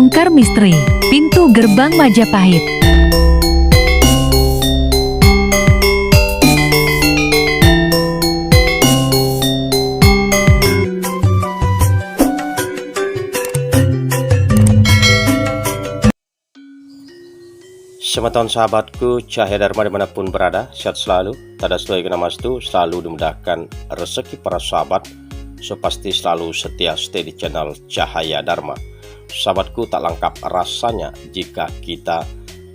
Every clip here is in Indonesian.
Bongkar misteri pintu gerbang Majapahit. Selamat tahun sahabatku, Cahaya Dharma dimanapun berada, sehat selalu, tada selalu namastu, selalu dimudahkan rezeki para sahabat, so pasti selalu setia stay di channel Cahaya Dharma. Sahabatku, tak lengkap rasanya jika kita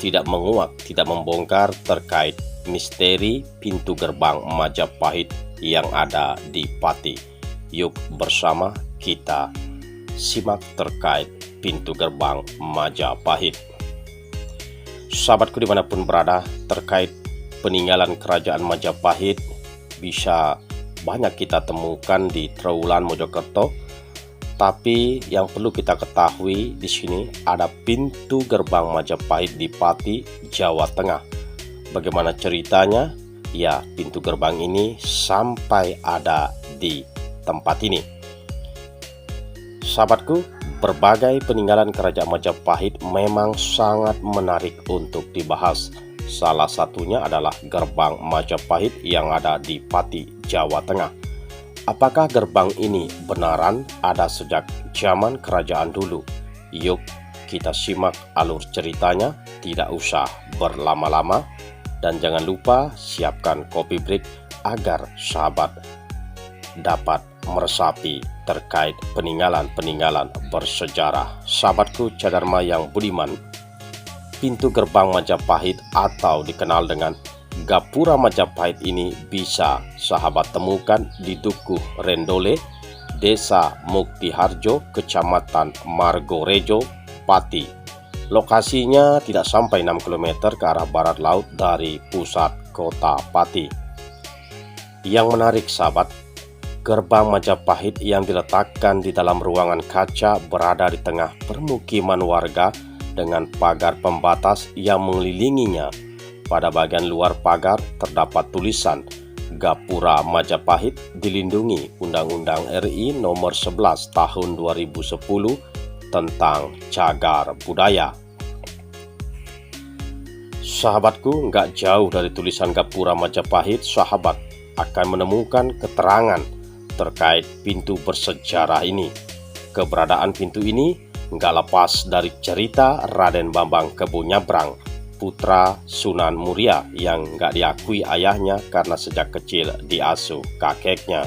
tidak menguak, tidak membongkar terkait misteri pintu gerbang Majapahit yang ada di Pati. Yuk bersama kita simak terkait pintu gerbang Majapahit. Sahabatku dimanapun berada, terkait peninggalan kerajaan Majapahit bisa banyak kita temukan di Trowulan Mojokerto. Tapi yang perlu kita ketahui di sini ada pintu gerbang Majapahit di Pati, Jawa Tengah. Bagaimana ceritanya? Ya, pintu gerbang ini sampai ada di tempat ini. Sahabatku, berbagai peninggalan kerajaan Majapahit memang sangat menarik untuk dibahas. Salah satunya adalah gerbang Majapahit yang ada di Pati, Jawa Tengah. Apakah gerbang ini benaran ada sejak zaman kerajaan dulu? Yuk kita simak alur ceritanya, tidak usah berlama-lama. Dan jangan lupa siapkan kopi break agar sahabat dapat meresapi terkait peninggalan-peninggalan bersejarah. Sahabatku Cadharma yang budiman, pintu gerbang Majapahit atau dikenal dengan Gapura Majapahit ini bisa sahabat temukan di Dukuh Rendole, Desa Muktiharjo, Kecamatan Margorejo, Pati. Lokasinya tidak sampai 6 km ke arah barat laut dari pusat kota Pati. Yang menarik sahabat, gerbang Majapahit yang diletakkan di dalam ruangan kaca berada di tengah permukiman warga dengan pagar pembatas yang mengelilinginya. Pada bagian luar pagar terdapat tulisan Gapura Majapahit dilindungi Undang-Undang RI Nomor 11 Tahun 2010 tentang cagar budaya. Sahabatku, nggak jauh dari tulisan Gapura Majapahit, sahabat akan menemukan keterangan terkait pintu bersejarah ini. Keberadaan pintu ini nggak lepas dari cerita Raden Bambang Kebo Nyabrang, putra Sunan Muria yang nggak diakui ayahnya karena sejak kecil diasuh kakeknya.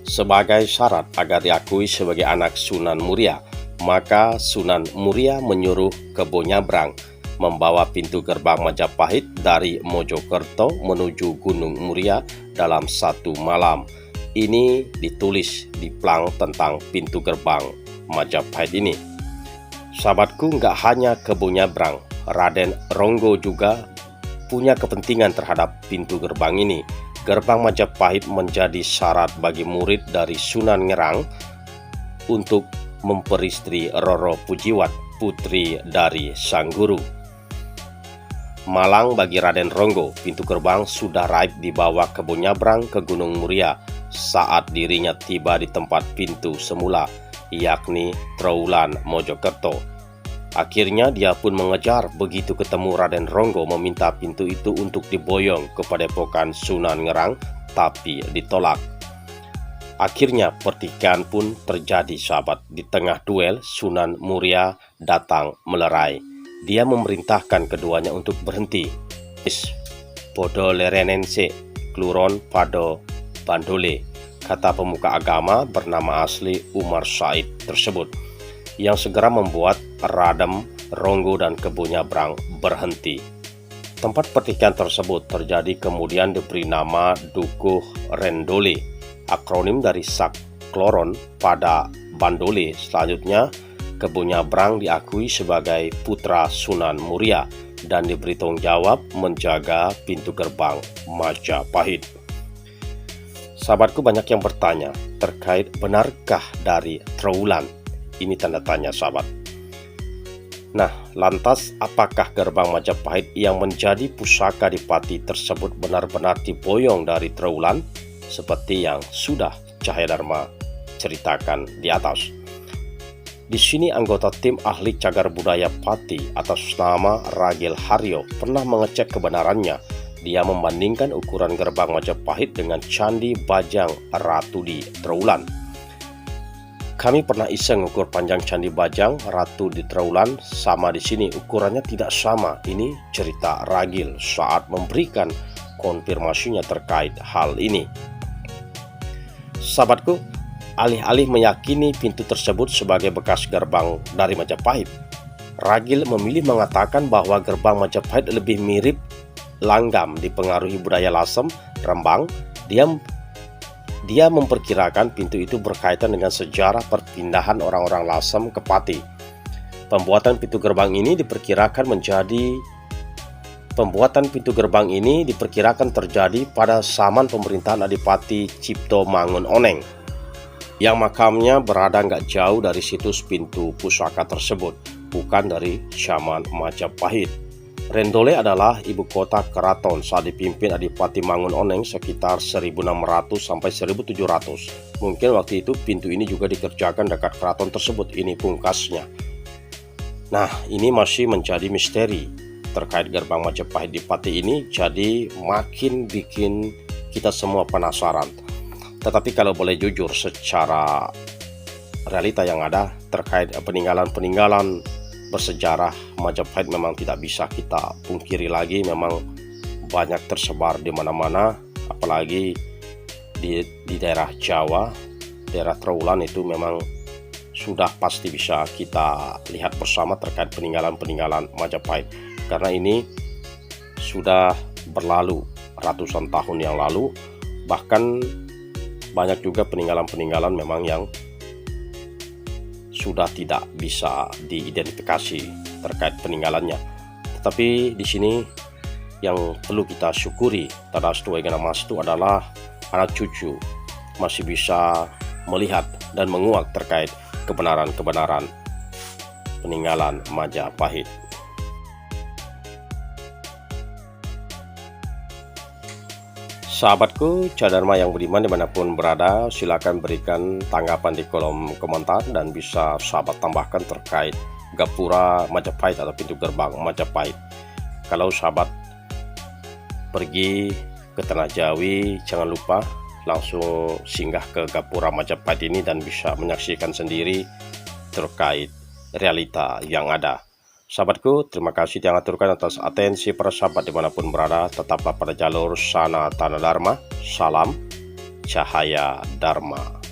Sebagai syarat agar diakui sebagai anak Sunan Muria, maka Sunan Muria menyuruh Kebo Nyabrang membawa pintu gerbang Majapahit dari Mojokerto menuju Gunung Muria dalam satu malam. Ini ditulis di plang tentang pintu gerbang Majapahit ini. Sahabatku, nggak hanya Kebo Nyabrang, Raden Ronggo juga punya kepentingan terhadap pintu gerbang ini. Gerbang Majapahit menjadi syarat bagi murid dari Sunan Ngerang untuk memperistri Roro Pujiwat, putri dari sang guru. Malang bagi Raden Ronggo, pintu gerbang sudah raib dibawa Kebo Nyabrang ke Gunung Muria saat dirinya tiba di tempat pintu semula, yakni Trowulan Mojokerto. Akhirnya dia pun mengejar, begitu ketemu Raden Ronggo meminta pintu itu untuk diboyong ke Padepokan Sunan Ngerang, tapi ditolak. Akhirnya pertikaian pun terjadi sahabat. Di tengah duel, Sunan Muria datang melerai. Dia memerintahkan keduanya untuk berhenti. Podo lerenense, kluron pado bandole, kata pemuka agama bernama asli Umar Said tersebut, yang segera membuat Raden Ronggo dan Kebo Nyabrang berhenti. Tempat pertikaian tersebut terjadi kemudian diberi nama Dukuh Rendole, akronim dari Sak Kloron pada Bandole. Selanjutnya Kebo Nyabrang diakui sebagai putra Sunan Muria dan diberi tanggung jawab menjaga pintu gerbang Majapahit. Sahabatku, banyak yang bertanya terkait benarkah dari Trowulan? Ini tanda tanya sahabat. Nah, lantas apakah gerbang Majapahit yang menjadi pusaka di Pati tersebut benar-benar diboyong dari Trowulan seperti yang sudah Cahaya Dharma ceritakan di atas? Di sini anggota tim ahli cagar budaya Pati atas nama Ragil Haryo pernah mengecek kebenarannya. Dia membandingkan ukuran gerbang Majapahit dengan Candi Bajang Ratu di Trowulan. Kami pernah iseng ukur panjang Candi Bajang Ratu di Trowulan, sama di sini ukurannya tidak sama. Ini cerita Ragil saat memberikan konfirmasinya terkait hal ini. Sahabatku, alih-alih meyakini pintu tersebut sebagai bekas gerbang dari Majapahit, Ragil memilih mengatakan bahwa gerbang Majapahit lebih mirip langgam dipengaruhi budaya Lasem, Rembang. Dia memperkirakan pintu itu berkaitan dengan sejarah perpindahan orang-orang Lasem ke Pati. Pembuatan pintu gerbang ini diperkirakan terjadi pada zaman pemerintahan Adipati Cipto Mangunoneng, yang makamnya berada nggak jauh dari situs pintu pusaka tersebut, bukan dari zaman Majapahit. Rendole adalah ibu kota keraton saat dipimpin Adipati Mangunoneng sekitar 1600 sampai 1700. Mungkin waktu itu pintu ini juga dikerjakan dekat keraton tersebut, ini pungkasnya. Nah, ini masih menjadi misteri terkait gerbang Majapahit di Pati ini, jadi makin bikin kita semua penasaran. Tetapi kalau boleh jujur, secara realita yang ada terkait peninggalan-peninggalan bersejarah Majapahit memang tidak bisa kita pungkiri lagi, memang banyak tersebar di mana-mana, apalagi di daerah Jawa, daerah Trowulan itu memang sudah pasti bisa kita lihat bersama terkait peninggalan-peninggalan Majapahit, karena ini sudah berlalu ratusan tahun yang lalu. Bahkan banyak juga peninggalan-peninggalan memang yang sudah tidak bisa diidentifikasi terkait peninggalannya. Tetapi di sini yang perlu kita syukuri Tadas Tuwegana Mas itu adalah anak cucu masih bisa melihat dan menguak terkait kebenaran-kebenaran peninggalan Majapahit. Sahabatku, Cadharma yang budiman dimanapun berada, silakan berikan tanggapan di kolom komentar dan bisa sahabat tambahkan terkait Gapura Majapahit atau pintu gerbang Majapahit. Kalau sahabat pergi ke Tanah Jawi, jangan lupa langsung singgah ke Gapura Majapahit ini dan bisa menyaksikan sendiri terkait realita yang ada. Sahabatku, terima kasih yang aturkan atas atensi para sahabat dimanapun berada. Tetaplah pada jalur sana tanah Dharma. Salam Cahaya Dharma.